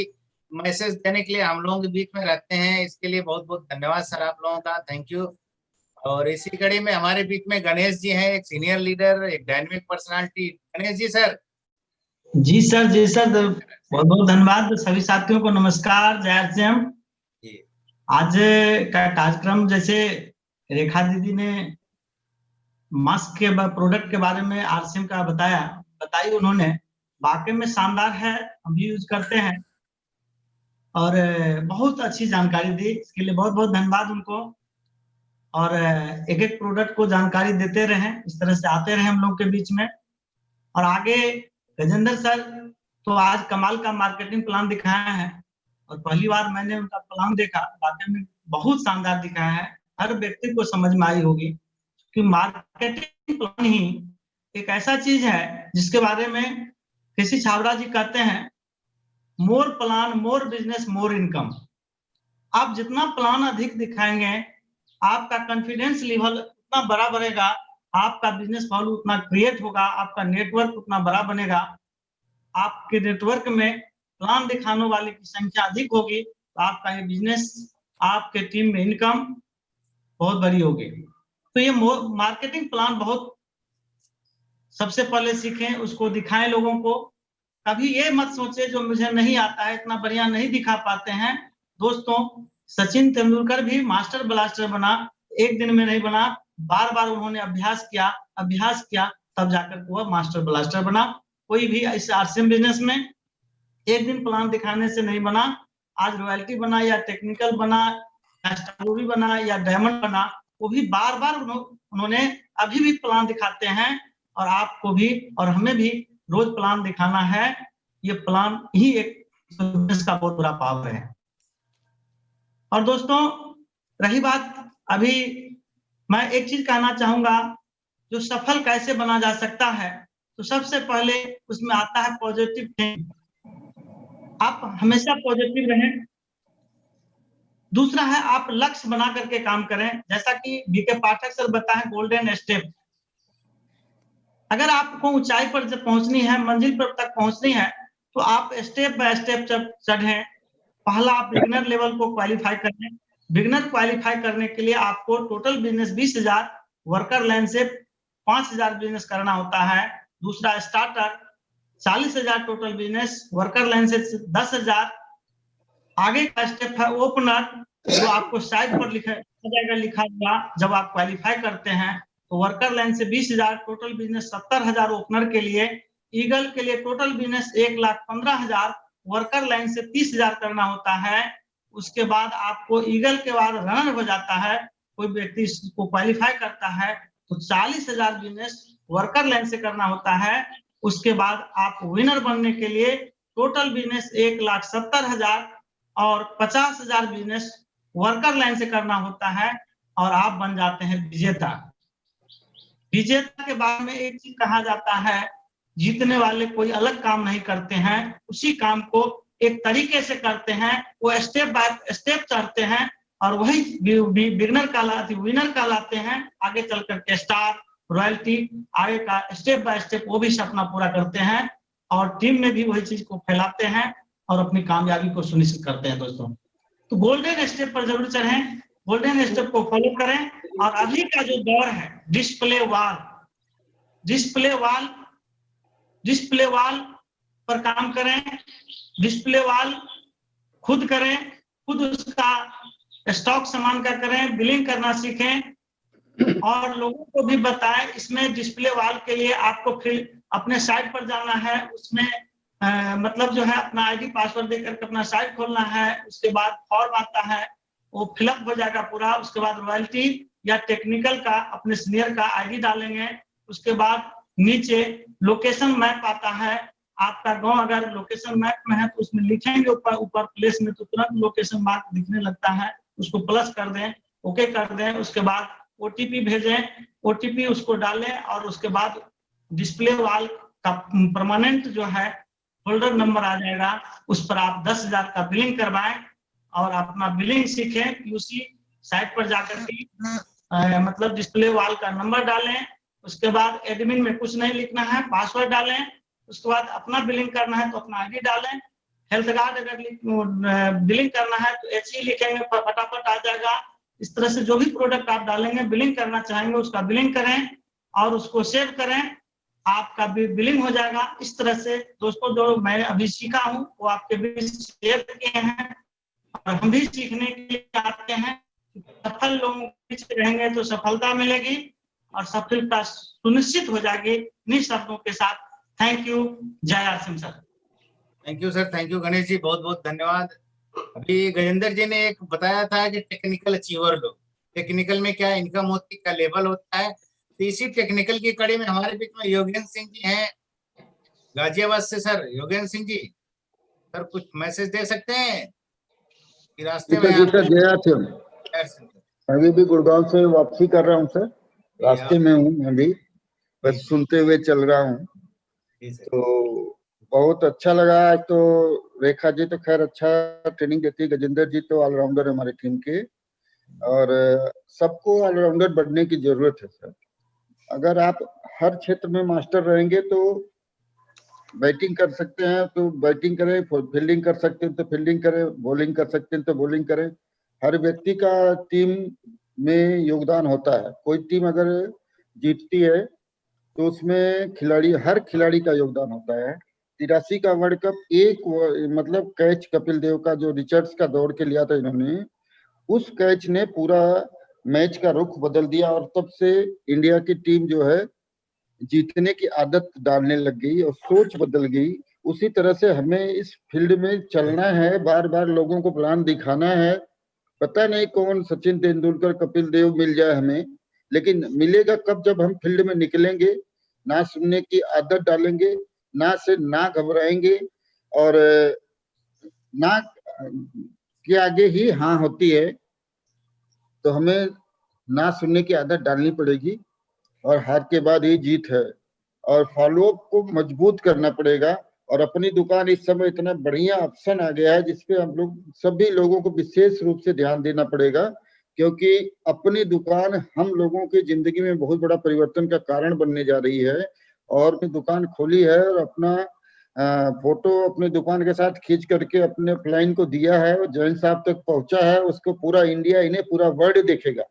मैसेज देने के लिए हम लोगों के बीच में रहते हैं। इसके लिए बहुत बहुत धन्यवाद सर आप लोगों का, थैंक यू। और इसी कड़ी में हमारे बीच में गणेश जी हैं, एक सीनियर लीडर, एक dynamic personality. Ganesh ji sir. जी सर, जी सर, बहुत बहुत धन्यवाद। सभी साथियों को नमस्कार, जय आरसीएम। आज का कार्यक्रम जैसे रेखा दीदी ने मास्क के प्रोडक्ट के बारे में आरसीएम का बताई उन्होंने, वाकई में शानदार है, हम भी यूज करते हैं और बहुत अच्छी जानकारी दी। इसके लिए बहुत बहुत धन्यवाद उनको। और एक एक प्रोडक्ट को जानकारी देते रहे, इस तरह से आते रहे हम लोग के बीच में। और आगे गजेंद्र सर तो आज कमाल का मार्केटिंग प्लान दिखाया है और पहली बार मैंने उनका प्लान देखा, वाकई में बहुत शानदार दिखाया है, हर व्यक्ति को समझ में आई होगी कि मार्केटिंग प्लान ही एक ऐसा चीज है जिसके बारे में केसी छाबड़ा जी कहते हैं, more plan more business more income. आप जितना प्लान अधिक दिखाएंगे, आपका कॉन्फिडेंस लेवल उतना बड़ा बढ़ेगा, आपका बिजनेस वैल्यू उतना क्रिएट होगा, आपका नेटवर्क उतना बड़ा बनेगा। आपके नेटवर्क में प्लान दिखाने वाले की संख्या अधिक होगी तो आपका ये बिजनेस, आपके टीम में इनकम बहुत बड़ी होगी। तो ये मार्केटिंग प्लान बहुत सबसे पहले सीखें, उसको दिखाएं लोगों को। कभी ये मत सोचे जो मुझे नहीं आता है, इतना बढ़िया नहीं दिखा पाते हैं। दोस्तों, सचिन तेंदुलकर भी मास्टर ब्लास्टर बना, एक दिन में नहीं बना, बार बार उन्होंने अभ्यास किया तब जाकर वह मास्टर ब्लास्टर बना। कोई भी इस आरसीएम बिजनेस में एक दिन प्लान दिखाने से नहीं बना। आज रॉयल्टी बना या टेक्निकल बना या स्टारगोरी बना या डायमंड बना, वो भी बार बार उन्होंने अभी भी प्लान दिखाते हैं और आपको भी और हमें भी रोज प्लान दिखाना है। ये प्लान ही एक बिजनेस का बहुत बड़ा पावर है। और दोस्तों, रही बात, अभी मैं एक चीज कहना चाहूंगा, जो सफल कैसे बना जा सकता है, तो सबसे पहले उसमें आता है पॉजिटिव थिंक। आप हमेशा पॉजिटिव रहें। दूसरा है आप लक्ष्य बना करके काम करें, जैसा कि बीके पाठक सर बताएं गोल्डन स्टेप। अगर आपको ऊंचाई पर जब पहुंचनी है, मंजिल पर तक पहुंचनी है, तो आप स्टेप बाय स्टेप चढ़ें। पहला आप बिगिनर लेवल को क्वालिफाई करें। बिगिनर क्वालिफाई करने के लिए आपको टोटल बिजनेस 20,000, वर्कर लाइन से 5,000 बिजनेस करना होता है। दूसरा starter 40,000 total business, worker line से 10,000। आगे का स्टेप है ओपनर, जो आपको साइड पर लिखा हुआ जब आप क्वालिफाई करते हैं। तो वर्कर लाइन से 20,000 टोटल बिजनेस 70,000 ओपनर के लिए। ईगल के लिए टोटल बिजनेस 1,15,000, वर्कर लाइन से 30,000 करना होता है। उसके बाद आपको ईगल के बाद रनर हो जाता है, कोई व्यक्ति इसको क्वालिफाई करता है तो 40,000 बिजनेस वर्कर लाइन से करना होता है। उसके बाद आप विनर बनने के लिए टोटल बिजनेस 1,70,000 और 50,000 बिजनेस वर्कर लाइन से करना होता है और आप बन जाते हैं विजेता। विजेता के बारे में एक चीज कहा जाता है, जीतने वाले कोई अलग काम नहीं करते हैं, उसी काम को एक तरीके से करते हैं, वो स्टेप बाय स्टेप चढ़ते हैं और वही बिगिनर कहलाते, विनर कहलाते हैं। आगे चल करके स्टार, रॉयल्टी, आगे का स्टेप बाय स्टेप वो भी सपना पूरा करते हैं और टीम में भी वही चीज को फैलाते हैं और अपनी कामयाबी को सुनिश्चित करते हैं। दोस्तों, तो गोल्डन स्टेप पर जरूर चढ़ें, गोल्डन स्टेप को फॉलो करें। और अभी का जो दौर है डिस्प्ले वाल पर काम करें। डिस्प्ले वाल खुद करें, खुद उसका स्टॉक सामान का करें, बिलिंग करना सीखें और लोगों को भी बताएं। इसमें डिस्प्ले वाल के लिए आपको फिर अपने साइट पर जाना है, उसमें मतलब जो है अपना आईडी पासवर्ड देकर के अपना साइट खोलना है। उसके बाद फॉर्म आता है, वो फिलअप हो जाएगा पूरा। उसके बाद रॉयल्टी या टेक्निकल का अपने सीनियर का आईडी डालेंगे। उसके बाद नीचे लोकेशन मैप आता है, आपका गांव अगर लोकेशन मैप में है तो उसमें लिखेंगे ऊपर प्लेस में, तो तुरंत लोकेशन मार्क दिखने लगता है, उसको प्लस कर दें, ओके कर दें। उसके बाद ओटीपी भेजें, ओटीपी उसको डालें और उसके बाद डिस्प्ले वाल का परमानेंट जो है होल्डर नंबर आ जाएगा, उस पर आप 10,000 का बिलिंग करवाएं और अपना बिलिंग सीखें। यूसी साइट पर जाकर के मतलब डिस्प्ले वॉल का नंबर डालें। उसके बाद एडमिन में कुछ नहीं लिखना है, पासवर्ड डालें। उसके बाद अपना बिलिंग करना है तो अपना आईडी डालें। हेल्थ कार्ड अगर बिलिंग करना है तो HE लिखेंगे, फटाफट आ जाएगा। इस तरह से जो भी प्रोडक्ट आप डालेंगे, बिलिंग करना चाहेंगे उसका बिलिंग करें और उसको सेव करें, आपका भी बिलिंग हो जाएगा। इस तरह से दोस्तों जो मैं अभी सीखा हूँ वो आपके बीच शेयर किए हैं और हम भी सीखने के लिए आते हैं। सफल लोगों के बीच रहेंगे तो सफलता मिलेगी और सफलता सुनिश्चित हो जाएगी। इन्हीं शब्दों के साथ थैंक यू। जय Asim sir. Thank you sir, thank you Ganesh ji, बहुत बहुत धन्यवाद। अभी गजेंद्र जी ने एक बताया था कि टेक्निकल अचीवर लोग, टेक्निकल में क्या इनकम होती का लेवल होता है। तो इसी टेक्निकल की कड़ी में हमारे बीच में योगेंद्र सिंह जी हैं गाजियाबाद से। सर योगेंद्र सिंह जी, सर कुछ मैसेज दे सकते हैं कि रास्ते में अभी भी गुड़गांव से वापसी कर रहा हूँ सर, रास्ते में हूँ मैं भी, बस सुनते हुए चल रहा हूँ। तो बहुत अच्छा लगा। तो रेखा जी तो खैर अच्छा ट्रेनिंग देती है, गजेंद्र जी तो ऑलराउंडर हमारे टीम के, और सबको ऑलराउंडर बनने की जरूरत है सर। अगर आप हर क्षेत्र में मास्टर रहेंगे तो बैटिंग कर सकते हैं तो बैटिंग करें, फील्डिंग कर सकते हैं तो फील्डिंग करें, बॉलिंग कर सकते हैं तो बॉलिंग करें। हर व्यक्ति का टीम में योगदान होता है। कोई टीम अगर जीतती है तो उसमें हर खिलाड़ी का योगदान होता है। 83 का वर्ल्ड कप एक मतलब कैच कपिल देव का जो रिचर्ड्स का दौड़ के लिया था इन्होंने, उस कैच ने पूरा मैच का रुख बदल दिया और तब से इंडिया की टीम जो है जीतने की आदत डालने लग गई और सोच बदल गई। उसी तरह से हमें इस फील्ड में चलना है, बार बार लोगों को प्लान दिखाना है। पता नहीं कौन सचिन तेंदुलकर कपिल देव मिल जाए हमें, लेकिन मिलेगा कब? जब हम फील्ड में निकलेंगे, ना सुनने की आदत डालेंगे, ना घबराएंगे और ना के आगे ही हाँ होती है। तो हमें ना सुनने की आदत डालनी पड़ेगी और हार के बाद ही जीत है। और फॉलोअप को मजबूत करना पड़ेगा। और अपनी दुकान इस समय इतना बढ़िया ऑप्शन आ गया है जिसपे हम लोग सभी लोगों को विशेष रूप से ध्यान देना पड़ेगा, क्योंकि अपनी दुकान हम लोगों की जिंदगी में बहुत बड़ा परिवर्तन का कारण बनने जा रही है। और दुकान खोली है और अपना फोटो अपनी दुकान के साथ खींच करके अपने क्लाइंट को दिया है, और जैन साहब तक पहुंचा है, उसको पूरा इंडिया इन्हें पूरा वर्ल्ड देखेगा।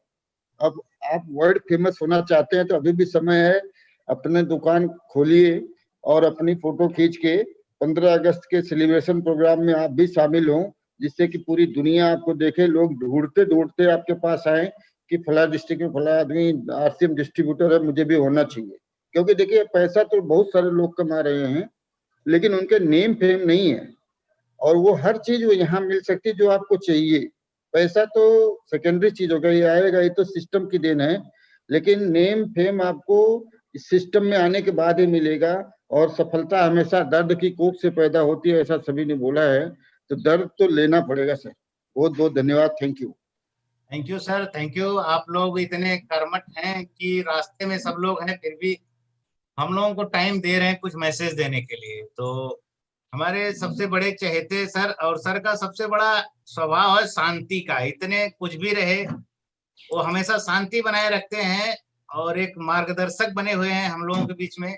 अब आप वर्ल्ड फेमस होना चाहते हैं तो अभी भी समय है, अपने दुकान खोलिए और अपनी फोटो खींच के 15 अगस्त के सेलिब्रेशन प्रोग्राम में आप भी शामिल हों, जिससे कि पूरी दुनिया आपको देखे, लोग ढूंढते ढूंढते आपके पास आए कि फला डिस्ट्रिक्ट में फला आदमी RCM डिस्ट्रीब्यूटर है, मुझे भी होना चाहिए। क्योंकि देखिए पैसा तो बहुत सारे लोग कमा रहे हैं, लेकिन उनके नेम फेम नहीं है, और वो हर चीज वो यहाँ मिल सकती है जो आपको चाहिए। पैसा तो सेकेंडरी चीज होगा, ये आएगा, ये तो सिस्टम की देन है, लेकिन नेम फेम आपको इस सिस्टम में आने के बाद ही मिलेगा। और सफलता हमेशा दर्द की कोख से पैदा होती है, ऐसा सभी ने बोला है, तो दर्द तो लेना पड़ेगा सर। बहुत बहुत धन्यवाद। Thank you. Thank you sir, thank you. आप लोग इतने कर्मठ हैं कि रास्ते में सब लोग हैं, फिर भी हम लोगों को टाइम दे रहे हैं कुछ मैसेज देने के लिए। तो हमारे सबसे बड़े चहेते सर, और सर का सबसे बड़ा स्वभाव है शांति का। इतने कुछ भी रहे वो हमेशा शांति बनाए रखते हैं और एक मार्गदर्शक बने हुए हैं हम लोगों के बीच में।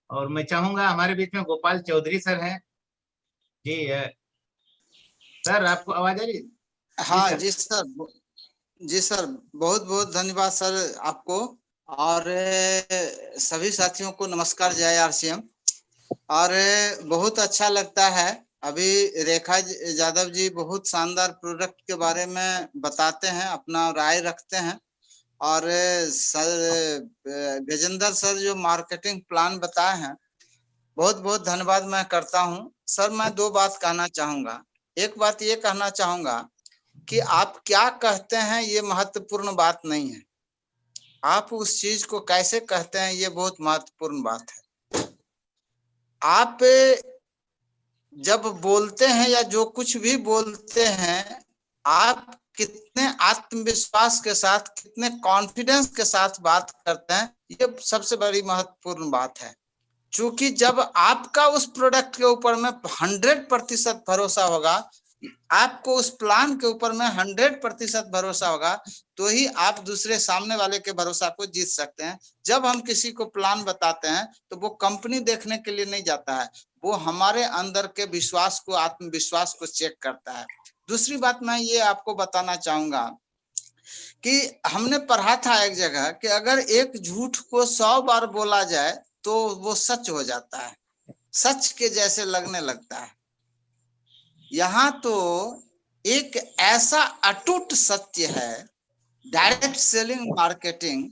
और मैं चाहूंगा हमारे बीच में गोपाल चौधरी सर हैं जी। सर आपको आवाज आ रही? हाँ जी सर, जी सर, बहुत बहुत धन्यवाद सर आपको, और सभी साथियों को नमस्कार, जय RCM। और बहुत अच्छा लगता है, अभी रेखा यादव जी बहुत शानदार प्रोडक्ट के बारे में बताते हैं, अपना राय रखते हैं। और सर गजेंद्र सर जो मार्केटिंग प्लान बताए हैं, बहुत बहुत धन्यवाद मैं करता हूं। सर मैं दो बात कहना चाहूंगा। एक बात ये कहना चाहूंगा कि आप क्या कहते हैं ये महत्वपूर्ण बात नहीं है, आप उस चीज को कैसे कहते हैं ये बहुत महत्वपूर्ण बात है। आप जब बोलते हैं या जो कुछ भी बोलते हैं, आप कितने आत्मविश्वास के साथ, कितने कॉन्फिडेंस के साथ बात करते हैं, ये सबसे बड़ी महत्वपूर्ण बात है। क्योंकि जब आपका उस प्रोडक्ट के ऊपर में 100% भरोसा होगा, आपको उस प्लान के ऊपर में 100% भरोसा होगा तो ही आप दूसरे सामने वाले के भरोसा को जीत सकते हैं। जब हम किसी को प्लान बताते हैं तो वो कंपनी देखने के लिए नहीं जाता है, वो हमारे अंदर के विश्वास को, आत्मविश्वास को चेक करता है। दूसरी बात मैं ये आपको बताना चाहूंगा कि हमने पढ़ा था एक जगह कि अगर एक झूठ को 100 बार बोला जाए तो वो सच हो जाता है, सच के जैसे लगने लगता है। यहाँ तो एक ऐसा अटूट सत्य है, डायरेक्ट सेलिंग मार्केटिंग।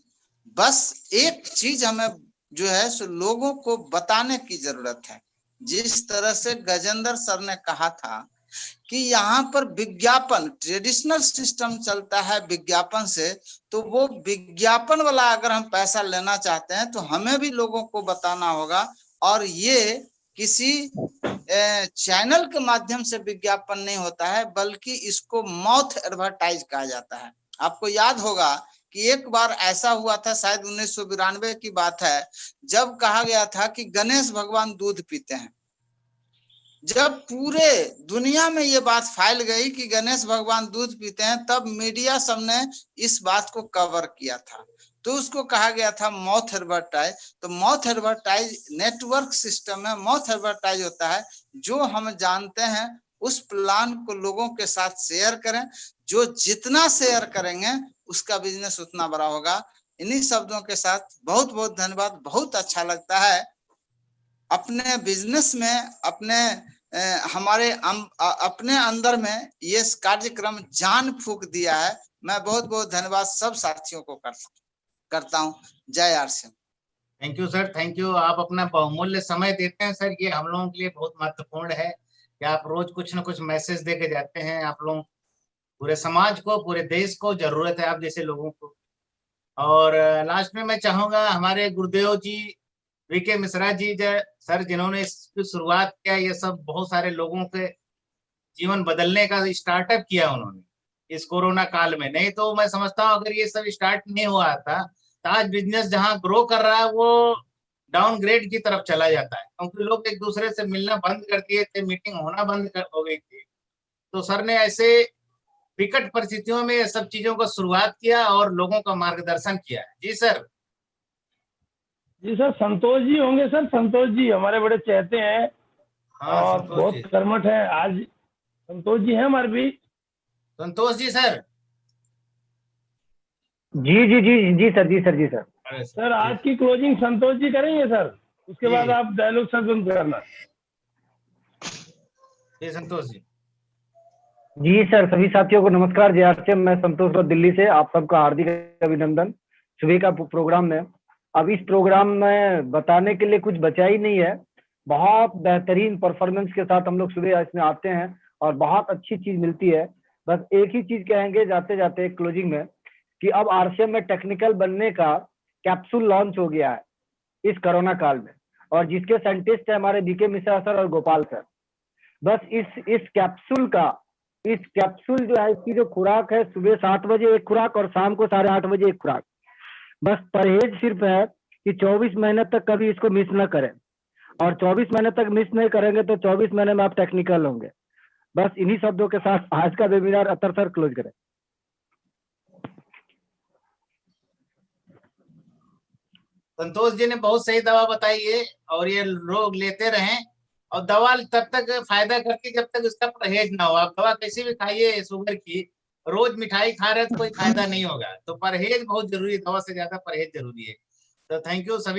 बस एक चीज हमें जो है सो लोगों को बताने की जरूरत है। जिस तरह से गजेंद्र सर ने कहा था कि यहाँ पर विज्ञापन, ट्रेडिशनल सिस्टम चलता है विज्ञापन से, तो वो विज्ञापन वाला अगर हम पैसा लेना चाहते हैं तो हमें भी लोगों को बताना होगा। और ये किसी चैनल के माध्यम से विज्ञापन नहीं होता है, बल्कि इसको माउथ एडवर्टाइज कहा जाता है। आपको याद होगा कि एक बार ऐसा हुआ था, शायद 1992 की बात है, जब कहा गया था कि गणेश भगवान दूध पीते हैं। जब पूरे दुनिया में ये बात फैल गई कि गणेश भगवान दूध पीते हैं, तब मीडिया सबने इस बात को कवर किया था, तो उसको कहा गया था माउथ एडवर्टाइज। तो माउथ एडवर्टाइज नेटवर्क सिस्टम में माउथ एडवर्टाइज होता है, जो हम जानते हैं उस प्लान को लोगों के साथ शेयर करें। जो जितना शेयर करेंगे उसका बिजनेस उतना बड़ा होगा। इन्हीं शब्दों के साथ बहुत बहुत धन्यवाद। बहुत अच्छा लगता है अपने बिजनेस में, हमारे अपने अंदर में ये कार्यक्रम जान फूंक दिया है। मैं बहुत बहुत धन्यवाद सब साथियों को करता हूँ। जय RCM. Thank you sir, thank you. आप अपना बहुमूल्य समय देते हैं सर, ये हम लोगों के लिए बहुत महत्वपूर्ण है कि आप रोज कुछ न कुछ मैसेज दे के जाते हैं। आप लोग पूरे समाज को, पूरे देश को जरूरत है आप जैसे लोगों को। और लास्ट में मैं चाहूंगा हमारे गुरुदेव जी वीके मिश्रा जी सर, जिन्होंने इसकी शुरुआत किया, ये सब बहुत सारे लोगों के जीवन बदलने का स्टार्टअप किया उन्होंने इस कोरोना काल में। नहीं तो मैं समझता हूँ अगर ये सब स्टार्ट नहीं हुआ था तो आज बिजनेस जहाँ ग्रो कर रहा है वो डाउनग्रेड की तरफ चला जाता है, क्योंकि लोग एक दूसरे से मिलना बंद कर दिए थे, मीटिंग होना बंद हो गई थी। तो सर ने ऐसे विकट परिस्थितियों में ये सब चीजों को शुरुआत किया और लोगों का मार्गदर्शन किया है। जी सर। जी सर, संतोष जी होंगे सर, संतोष जी हमारे बड़े चहते हैं। हाँ, और बहुत कर्मठ है। आज संतोष जी हैं हमारे भी। संतोष जी सर। जी जी जी जी सर, जी सर, जी सर। सर आज की क्लोजिंग संतोष जी करेंगे सर, उसके बाद आप डायलॉग सर बंद करना। जी संतोष जी। जी सर, सभी साथियों को नमस्कार। जय आरसीएम। मैं संतोष दिल्ली से आप सबका हार्दिक अभिनंदन सुबह का प्रोग्राम में। अब इस प्रोग्राम में बताने के लिए कुछ बचा ही नहीं है। बहुत बेहतरीन परफॉर्मेंस के साथ हम लोग सुबह इसमें आते हैं और बहुत अच्छी चीज मिलती है। बस एक ही चीज कहेंगे जाते जाते क्लोजिंग में कि अब आरसीएम में टेक्निकल बनने का कैप्सूल लॉन्च हो गया है इस कोरोना काल में, और जिसके साइंटिस्ट है हमारे बीके मिश्रा सर और गोपाल सर। बस इस कैप्सूल जो है, इसकी जो खुराक है सुबह 7 बजे एक खुराक और शाम को 8:30 बजे एक खुराक। बस परहेज सिर्फ है कि 24 महीने तक कभी इसको मिस ना करें, और 24 महीने तक मिस नहीं करेंगे तो 24 महीने में आप टेक्निकल होंगे। बस इन्हीं शब्दों के साथ आज का वेबिनार अतर सर क्लोज करें। संतोष जी ने बहुत सही दवा बताई है और ये लोग लेते रहें, और दवा तब तक फायदा करती जब तक उसका परहेज ना हो। आप दवा कैसी भी खाइए शुगर की, रोज मिठाई खा रहे तो कोई फायदा नहीं होगा। तो परहेज बहुत जरूरी है, दवा से ज्यादा परहेज जरूरी है। तो थैंक यू सभी।